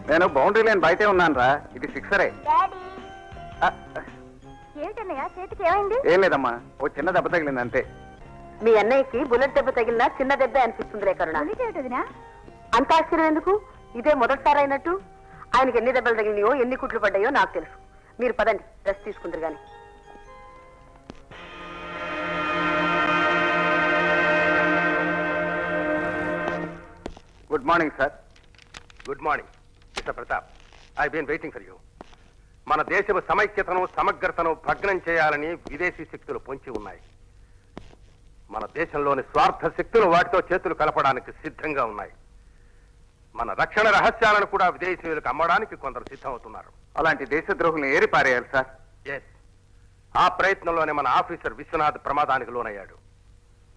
నేను boundary line బయటే ఉన్నాను రా. ఇది సిక్సరే. ఏంటన్నయ్య చేతికి ఏమైంది? ఏం లేదమ్మా, ఓ చిన్న దెబ్బ తగిలింది అంతే. మీ అన్నయ్యకి బుల్లెట్ దెబ్బ తగిలినా చిన్న దెబ్బ అనిపిస్తుంది కరుణ. అంత ఆశ్చర్యం ఎందుకు? ఇదే మొదటిసారి అయినట్టు. ఆయనకి ఎన్ని దెబ్బలు తగిలినాయో ఎన్ని కుట్లు పడ్డాయో నాకు తెలుసు. మీరు పదండి, రెస్ట్ తీసుకుందరు గాని. Good morning sir. Good morning mister Pratap. I been waiting for you. మన దేశపు సమైక్యతను సమగ్రతను భగ్నం చేయాలని విదేశీ శక్తులు పొంచి ఉన్నాయి. మన దేశంలోని స్వార్థ శక్తులు వాటితో చేతులు కలపడానికి సిద్ధంగా ఉన్నాయి. మన రక్షణ రహస్యాలను కూడా విదేశీయులకు అమ్మడానికి కొందరు సిద్ధమవుతున్నారు. అలాంటి దేశద్రోహుల్ని ఏరి పారేయాలి సార్. ఎస్, ఆ ప్రయత్నంలోనే మన ఆఫీసర్ విశ్వనాథ్ ప్రమాదానికి లోనయ్యాడు.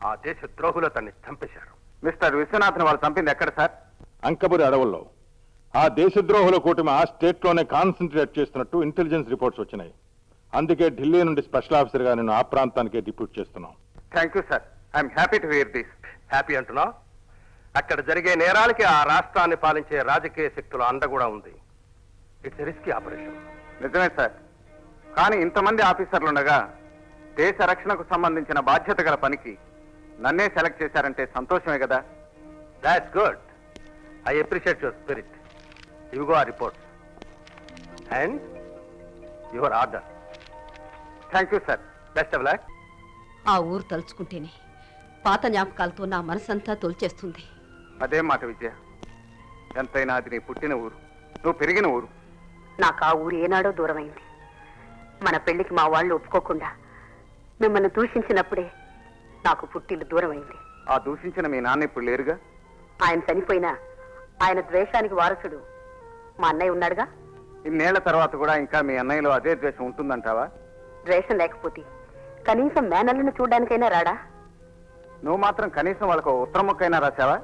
ఆ దేశ ద్రోహులు అతన్ని చంపేశారు. మిస్టర్ విశ్వనాథ్ని వాళ్ళు చంపింది ఎక్కడ సార్? అంకబురి అడవుల్లో. ఆ దేశద్రోహుల కూటమి ఆ స్టేట్ లోనే కాన్సన్ట్రేట్ చేస్తున్నట్టు ఇంటెలిజెన్స్ రిపోర్ట్స్ వచ్చినాయి. అందుకే ఢిల్లీ నుండి స్పెషల్ ఆఫీసర్ గా నేను ఆ ప్రాంతానికే డిప్యూట్ చేస్తున్నాం. Thank you sir. I'm happy to hear this. Happy అంటున్నా? అక్కడ జరిగే నేరాలకి ఆ రాష్ట్రాన్ని పాలించే రాజకీయ శక్తుల అండ కూడా ఉంది. It's risky operation. నిజమే సార్, కానీ ఇంతమంది ఆఫీసర్లుండగా దేశ రక్షణకు సంబంధించిన బాధ్యత గల పనికి నన్నే సెలెక్ట్ చేశారంటే సంతోషమే కదా. That's good. I appreciate your spirit. ఇవిగో ఆ reports and your order. Thank you sir. Best of luck. ఆ ఊరు తలుచుకుంటేనే పాత జ్ఞాపకాలతో నా మనసంతా తోల్చేస్తుంది. అదే మాట విజయ, ఎంతైనా అది నీ పుట్టిన ఊరు, నువ్వు పెరిగిన ఊరు. నాకు ఆ ఊరు ఏనాడో దూరమైంది. మన పెళ్లికి మా వాళ్ళు ఒప్పుకోకుండా మిమ్మల్ని దూషించినప్పుడే నాకు పుట్టిల్లు దూరమైంది. ఆ దూషించిన మీ నాన్న ఇప్పుడు లేరుగా. ఆయన చనిపోయినా ఆయన ద్వేషానికి వారసుడు మా అన్నయ్య ఉన్నాడుగా. ఇన్నేళ్ల తర్వాత కూడా ఇంకా మీ అన్నయ్యలో అదే ద్వేషం ఉంటుందంటావా? ద్వేషం లేకపోతే కనీసం మేనల్ని చూడడానికైనా రాడా? నువ్వు మాత్రం కనీసం వాళ్ళకు ఉత్తరం మొక్కైనా రాసావా?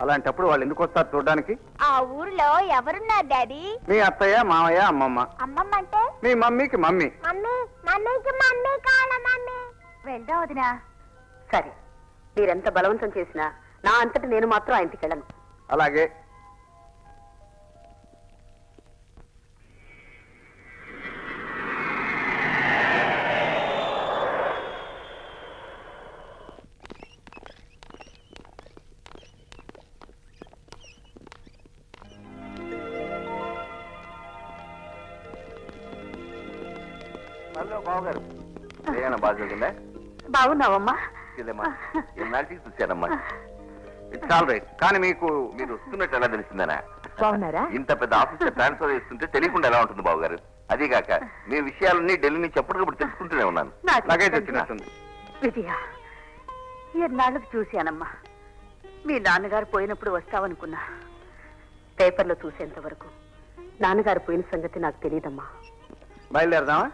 అలాంటప్పుడు వాళ్ళు ఎందుకు వస్తారు చూడడానికి? ఆ ఊర్లో ఎవరున్నారు డాడీ? మీ అత్తయ్య, మామయ్య, అమ్మమ్మ. అమ్మమ్మ అంటే మీ మమ్మీకి మమ్మీ. మమ్మీకి మమ్మీ కావాలా మమ్మీ? వెళ్దా వదినా? సరే, మీరెంత బలవంతం చేసినా నా అంతటి నేను మాత్రం ఆ ఇంటికి వెళ్ళను. అలాగే. బావగారు ఏమైనా బాగా జరిగిందా? బాగున్నావమ్మా? చూశానమ్మా. It's all right. కానీ మీరు వస్తున్నట్టు ఎలా తెలిసిందనా? బాగున్నారా? ఇంత పెద్ద ఆఫీసర్ ట్రాన్స్ఫర్ చేస్తుంటే తెలియకుండా ఎలా ఉంటుంది బావగారు? అదీగాక మీ విషయాలన్నీ ఢిల్లీ నుంచి ఎప్పటికప్పుడు తెలుసుకుంటూనే ఉన్నాను. లగేజ్ వచ్చినట్టుంది. విజయ, ఎన్నాళ్ళకు చూశానమ్మా. మీ నాన్నగారు పోయినప్పుడు వస్తావనుకున్నా. పేపర్లో చూసేంత వరకు నాన్నగారు పోయిన సంగతి నాకు తెలియదమ్మా. బయలుదేరదామా?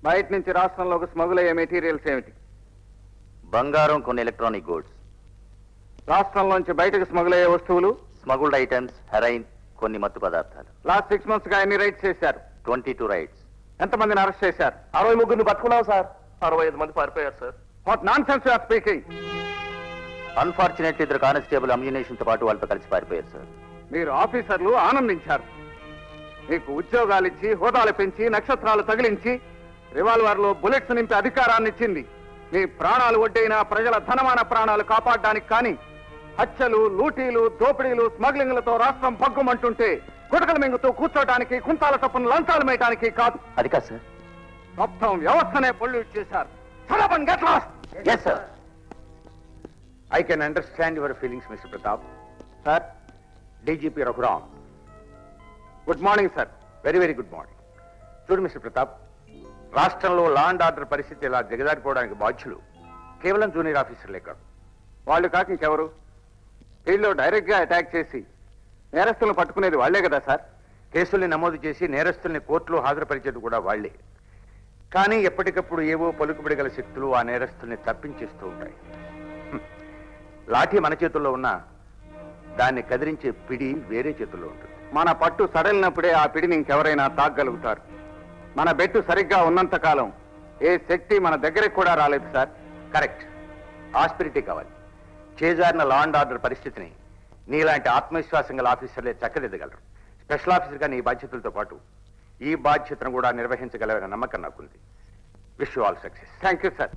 బయట నుంచి రాష్ట్రంలోకి స్మగుల్ అయ్యే మెటీరియల్స్ ఏమిటి? బంగారం, కొన్ని ఎలక్ట్రానిక్ గూడ్స్. రాష్ట్రంలోంచి బయటకు స్మగుల్ అయ్యే వస్తువులు? స్మగుల్డ్ ఐటమ్స్, హెరాయిన్, కొన్ని మత్తు పదార్థాలు. లాస్ట్ 6 months గా ఎన్ని రైడ్స్ చేశారు? 22 రైడ్స్. ఎంతమందిని అరెస్ట్ చేశారు? 63 పట్టుకున్నాం సార్. 65 మంది పారిపోయారు sir. What nonsense you are speaking? Unfortunately 2 constable ammunition తో పాటు వాళ్ళతో కలిసి పారిపోయారు సార్. మీరు ఆఫీసర్లు ఆనందించారు. మీకు ఉద్యోగాలు ఇచ్చి, హోదాలు పెంచి, నక్షత్రాలు తగిలించి, రివాల్వర్లో బుల్లెట్స్ నింపి అధికారాన్ని ఇచ్చింది. మీ ప్రాణాలు ఒడ్డైనా ప్రజల ధనమాన ప్రాణాలు కాపాడడానికి కానీ హత్యలు, లూటీలు, దోపిడీలు, స్మగ్లింగ్లతో రాష్ట్రం భగ్గుమంటుంటే గుటకలు మింగుతూ కూర్చోటానికి, కుంతాల తప్పును లంచాలు మేయటానికి కాదు. అది కాదు సార్. మొత్తం వ్యవస్థనే పొల్యూట్ చేశారు. Yes, sir. I can understand your feelings, Mr. Pratap. Sir, DGP Raghuram. Good morning sir. Very very good morning. చూడు మిస్టర్ ప్రతాప్, రాష్ట్రంలో లా అండ్ ఆర్డర్ పరిస్థితి ఇలా దిగజారిపోవడానికి బాధ్యులు కేవలం జూనియర్ ఆఫీసర్లే కాదు. వాళ్ళు కాక ఇంకెవరు? ఫీల్డ్లో డైరెక్ట్ గా అటాక్ చేసి నేరస్తులను పట్టుకునేది వాళ్లే కదా సార్. కేసుల్ని నమోదు చేసి నేరస్తుల్ని కోర్టులో హాజరుపరిచేది కూడా వాళ్లే. కానీ ఎప్పటికప్పుడు ఏవో పలుకుబడి గల శక్తులు ఆ నేరస్తుల్ని తప్పించేస్తూ ఉంటాయి. లాఠీ మన చేతుల్లో ఉన్నా దాన్ని కదిలించే పిడి వేరే చేతుల్లో ఉంటుంది. మన పట్టు సడలినప్పుడే ఆ పిడిని ఇంకెవరైనా తాగలుగుతారు. మన బెట్టు సరిగ్గా ఉన్నంత కాలం ఏ శక్తి మన దగ్గరికి కూడా రాలేదు సార్. కరెక్ట్. ఆస్పిరిటీ కావాలి. చేజారిన లా అండ్ ఆర్డర్ పరిస్థితిని నీలాంటి ఆత్మవిశ్వాసం గల ఆఫీసర్లే చక్కదిద్దగలరు. స్పెషల్ ఆఫీసర్గా నీ బాధ్యతలతో పాటు ఈ బాధ్యతను కూడా నిర్వహించగలవన్న నమ్మకం నాకుంది. Wish you all success. Thank you sir.